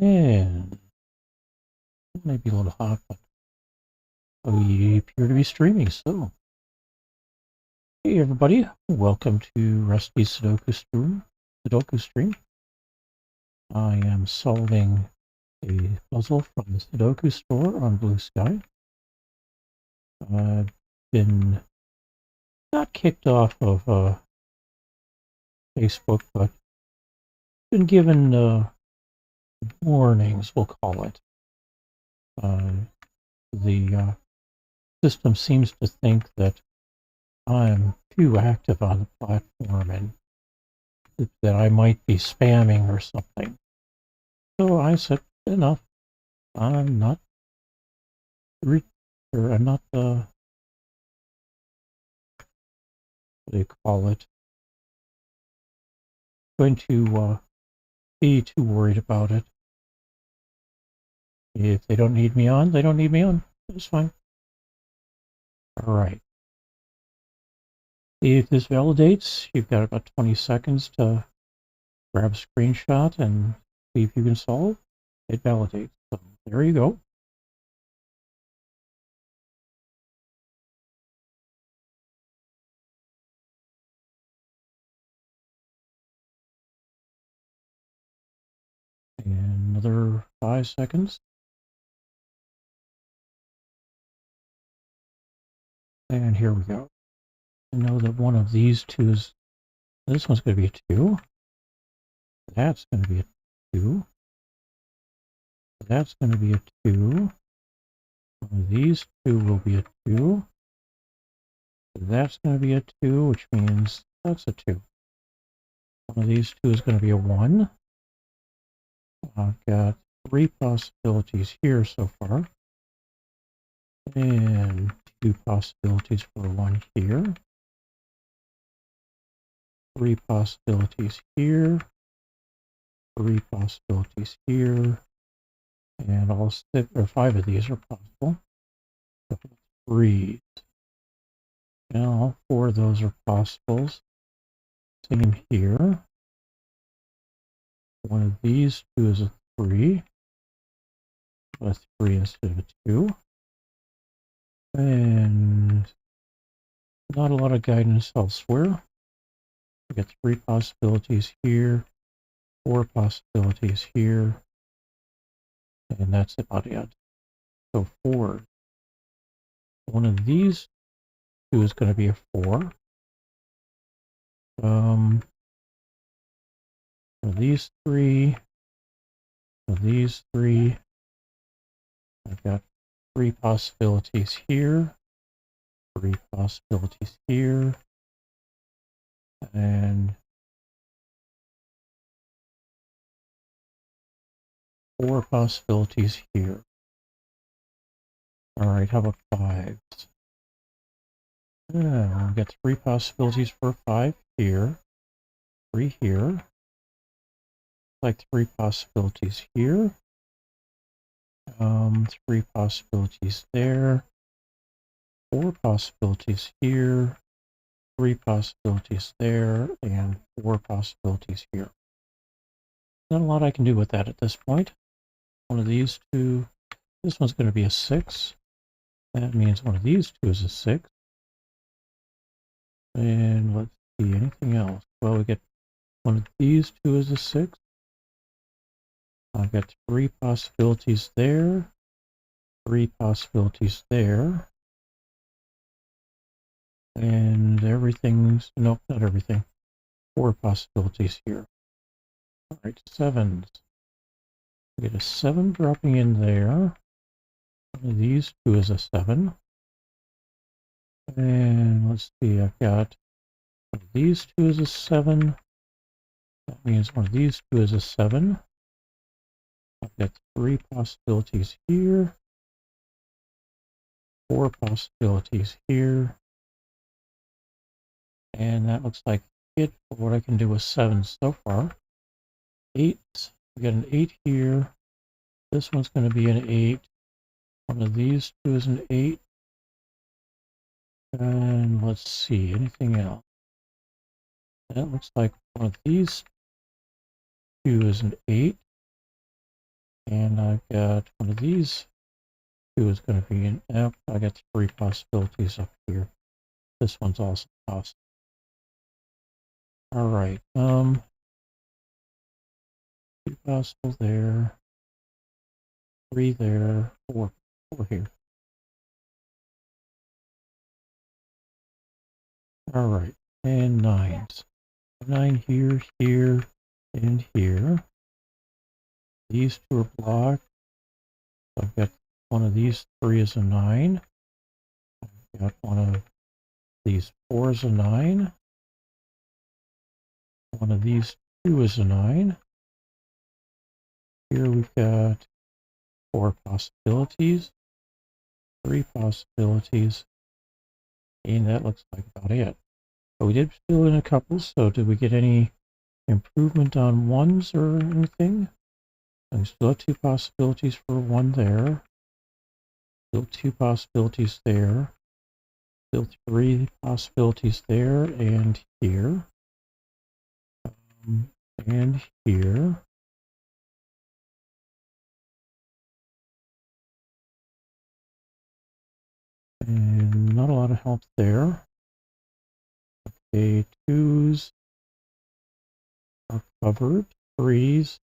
And it may be a little hot, but we appear to be streaming. So, hey everybody, welcome to Rusty's Sudoku stream. I am solving a puzzle from the Sudoku store on BlueSky. I've been not kicked off of Facebook, but been given warnings, we'll call it. The system seems to think that I'm too active on the platform and that I might be spamming or something. So I said, enough. I'm not what do you call it, going to be too worried about it. If they don't need me on, they don't need me on. That's fine. All right. If this validates, you've got about 20 seconds to grab a screenshot and see if you can solve. It validates. So there you go. And another 5 seconds. And here we go. I know that one of these two is, this one's going to be a 2. That's going to be a 2. That's going to be a 2. One of these two will be a 2. That's going to be a 2, which means that's a 2. One of these two is going to be a 1. I've got 3 possibilities here so far. And 2 possibilities for a 1 here. 3 possibilities here. 3 possibilities here. And all 6 or 5 of these are possible. So 3s. Now all 4 of those are possibles. Same here. One of these two is a 3. A 3 instead of a 2. And not a lot of guidance elsewhere. We got 3 possibilities here, 4 possibilities here, and that's about it. So 4. One of these two is going to be a 4. For these 3, for these 3, I've got 3 possibilities here, 3 possibilities here, and 4 possibilities here. All right, how about 5s? Yeah, we've got 3 possibilities for 5 here, 3 here, like 3 possibilities here, 3 possibilities there, 4 possibilities here, 3 possibilities there, and 4 possibilities here. Not a lot I can do with that at this point. One of these two, this one's going to be a 6. That means one of these two is a 6. And let's see, anything else? Well, we get one of these two is a 6. I've got 3 possibilities there, 3 possibilities there, and everything's, nope, not everything, 4 possibilities here. All right, 7s. We get a 7 dropping in there. One of these two is a 7. And let's see, I've got one of these two is a 7. That means one of these two is a 7. I've got 3 possibilities here, 4 possibilities here, and that looks like it for what I can do with 7s so far. 8s, we got an 8 here. This one's going to be an 8. One of these two is an 8. And let's see, anything else? That looks like one of these two is an 8. And I've got one of these two is going to be an F. I got 3 possibilities up here. This one's also possible. All right. 2 possible there. 3 there. 4 here. All right. And 9s. 9 here, here, and here. These 2 are blocked. I've got one of these 3 is a 9. I've got one of these 4 is a 9. One of these 2 is a 9. Here we've got 4 possibilities, 3 possibilities, and that looks like about it. But we did fill in a couple, so did we get any improvement on 1s or anything? And we still have 2 possibilities for 1 there. Still 2 possibilities there. Still 3 possibilities there and here. And here. And not a lot of help there. Okay, 2s are covered. 3s.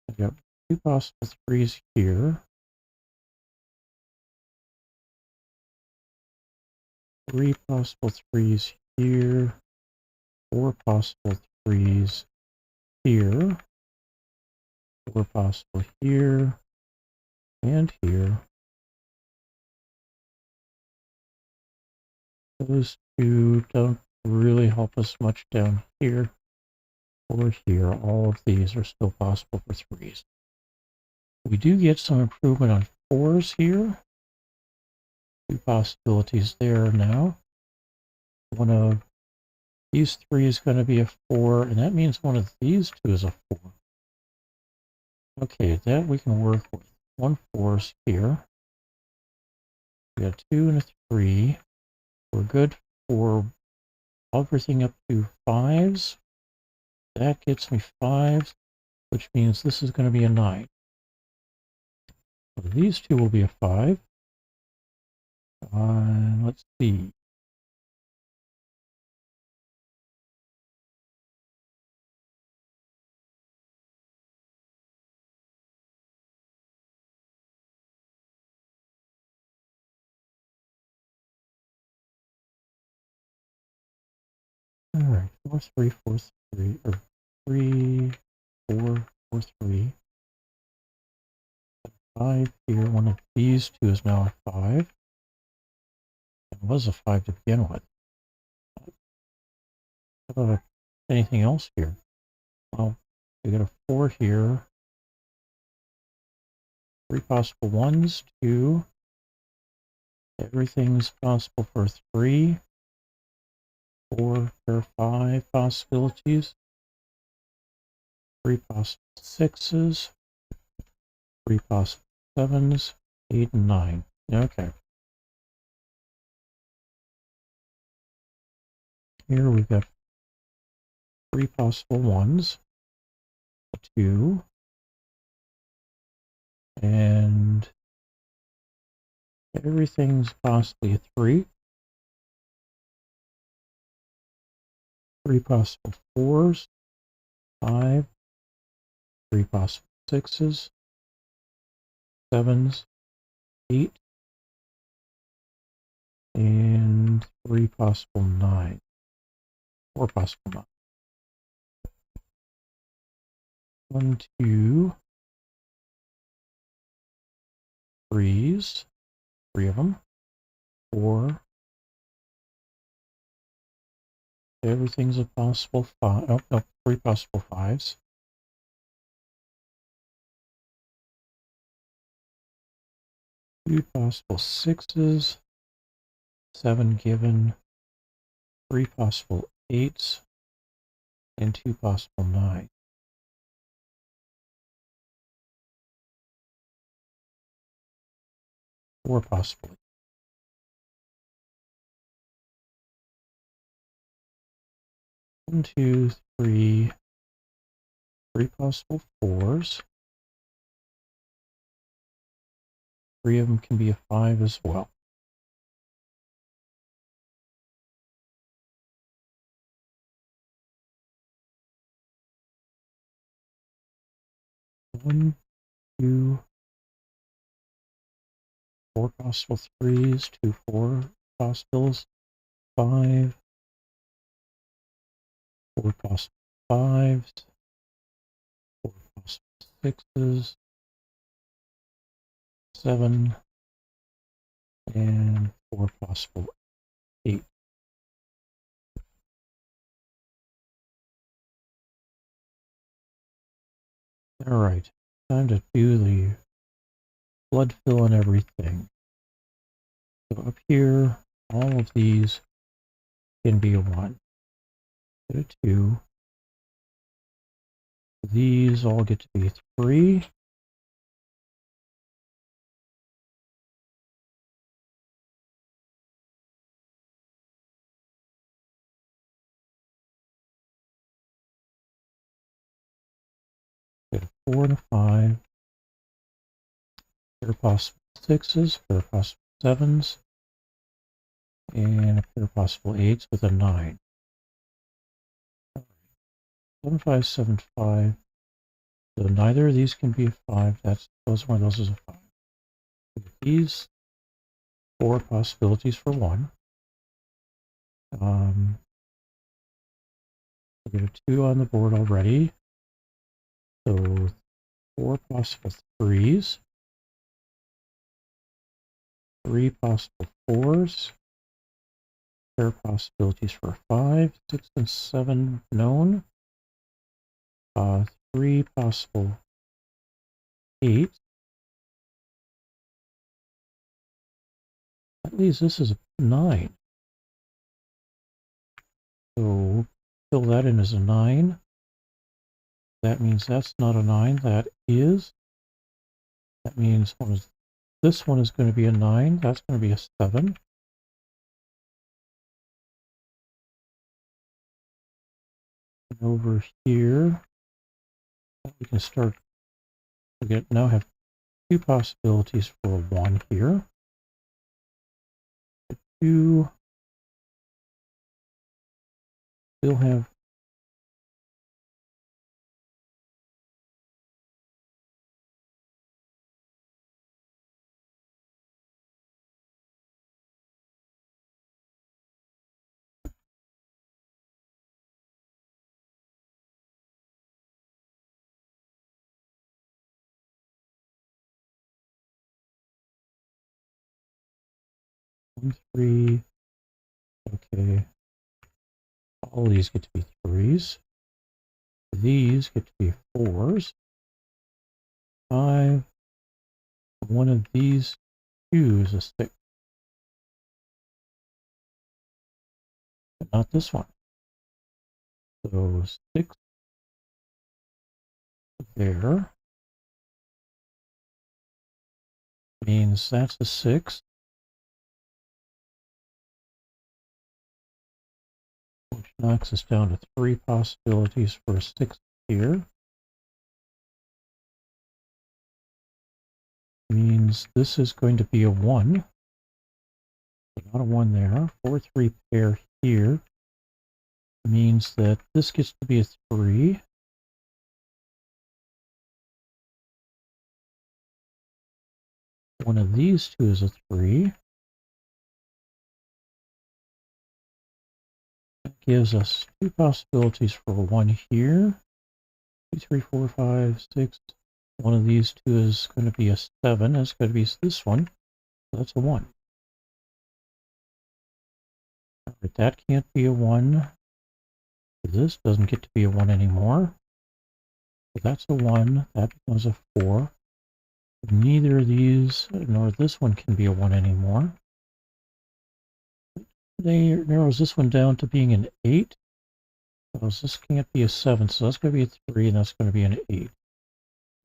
I've got 2 possible 3s here. 3 possible 3s here. 4 possible 3s here. 4 possible here. And here. Those 2 don't really help us much down here or here. All of these are still possible for 3s. We do get some improvement on 4s here. 2 possibilities there now. One of these 3 is going to be a 4, and that means one of these 2 is a 4. Okay, that we can work with. 1 4's here. We got 2 and a 3. We're good for everything up to 5s. That gets me 5s, which means this is going to be a 9. So these 2 will be a 5. Let's see. All right, 4 3 4 3 or 3 4 4 3. 5 here. One of these 2 is now a 5. It was a 5 to begin with. How about anything else here? Well, we got a 4 here. 3 possible 1s, 2. Everything's possible for 3. 4 or 5 possibilities. 3 possible 6s. 3 possible 7s. 8 and 9. Okay. Here we've got 3 possible 1s. A 2. And everything's possibly a 3. 3 possible 4s. 5. 3 possible 6s. 7s. 8. And 3 possible 9. 4 possible 9. 1, 2, 3s. 3 of them. 4. Everything's a possible 5. Oh, no, 3 possible 5s. 2 possible 6s. 7 given. 3 possible 8s. And 2 possible 9s. 4 possible. 1, 2, 3. 3 possible 4s. 3 of them can be a 5 as well. One, two, 4 possible 3s, 2 4 possibles, 5, 4 possible 5s, 4 possible 6s, 7, and 4 possible 8. All right, time to do the blood fill and everything. So up here, all of these can be a 1. Get a 2. These all get to be a 3. Get a 4 and a 5. Pair of possible 6s, pair of possible 7s, and a pair of possible 8s with a 9. 7 5 7 5. So neither of these can be a 5. Those one of those is a 5. These 4 possibilities for 1. We get a 2 on the board already. So 4 possible 3s. 3 possible 4s. Pair of possibilities for 5, 6, and 7 known. 3 possible 8. That leaves this as a 9. So fill that in as a 9. That means that's not a 9. That is. That means this one is going to be a 9. That's going to be a 7. And over here, we can start. We now have 2 possibilities for a 1 here. 2. Still have 1, 3. Okay. All these get to be 3s. These get to be 4s. 5. One of these 2s is 6. But not this one. So 6 there means that's a 6. Which knocks us down to 3 possibilities for a 6 here. Means this is going to be a 1. Not a 1 there. 4 3 pair here means that this gets to be a 3. One of these 2 is a 3. That gives us 2 possibilities for a 1 here. 2 3 4 5 6. One of these 2 is going to be a 7. It's going to be this one. So that's a 1. But that can't be a 1. This doesn't get to be a 1 anymore. So that's a 1. That becomes a 4. Neither of these nor this one can be a 1 anymore. They narrows this one down to being an 8. So this can't be a 7. So that's going to be a 3, and that's going to be an 8.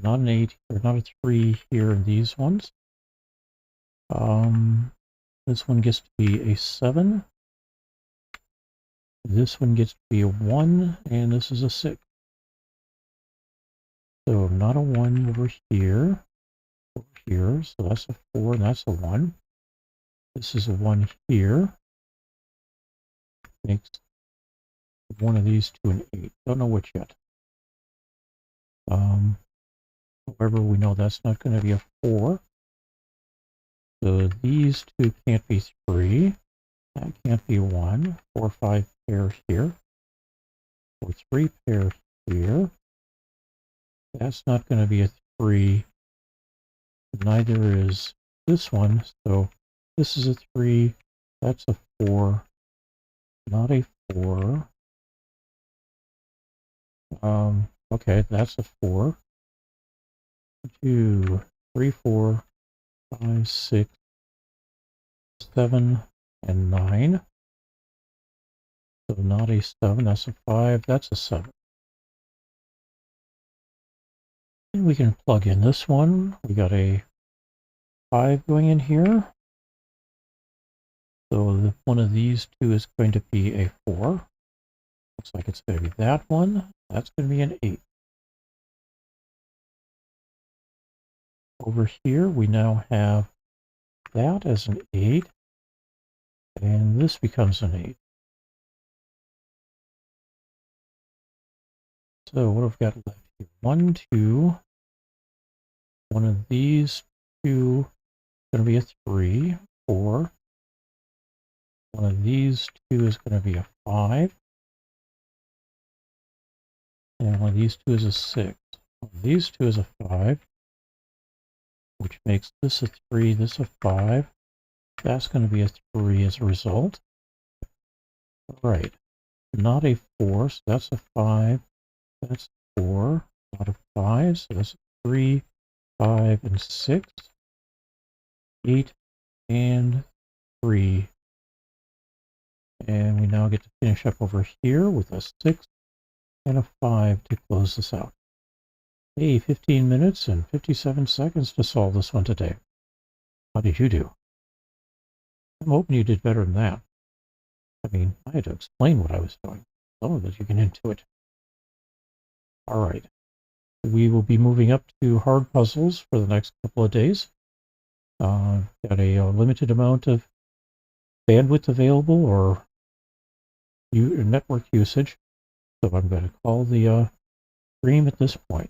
Not an 8, or not a 3 here in these ones. This one gets to be a 7. This one gets to be a 1, and this is a 6. So not a 1 over here. over here. So that's a 4 and that's a 1. This is a 1 here. Makes one of these to an 8. Don't know which yet. However, we know that's not going to be a 4. So these two can't be 3. That can't be 1. 4, 5 pairs here. Or 3 pairs here. That's not going to be a 3. Neither is this one. So this is a 3. That's a 4. Not a 4. Okay, that's a 4. 2, 3, 4, 5, 6, 7, and 9. So not a 7, that's a 5, that's a 7. And we can plug in this one. We got a 5 going in here. So one of these two is going to be a 4. Looks like it's going to be that one. That's going to be an 8. Over here, we now have that as an 8. And this becomes an 8. So what have we got left here? 1, 2. One of these two is going to be a 3, 4. One of these two is going to be a 5. And one of these two is a 6. One of these two is a 5, which makes this a 3, this a 5. That's going to be a 3 as a result. All right. Not a 4, so that's a 5. That's 4. Not a 5, so that's a 3, 5, and 6. 8 and 3. And we now get to finish up over here with a 6 and a 5 to close this out. Hey, 15 minutes and 57 seconds to solve this one today. How did you do? I'm hoping you did better than that. I mean, I had to explain what I was doing so that you can intuit. All right. We will be moving up to hard puzzles for the next couple of days. Got a limited amount of bandwidth available or network usage. So I'm going to call the stream at this point.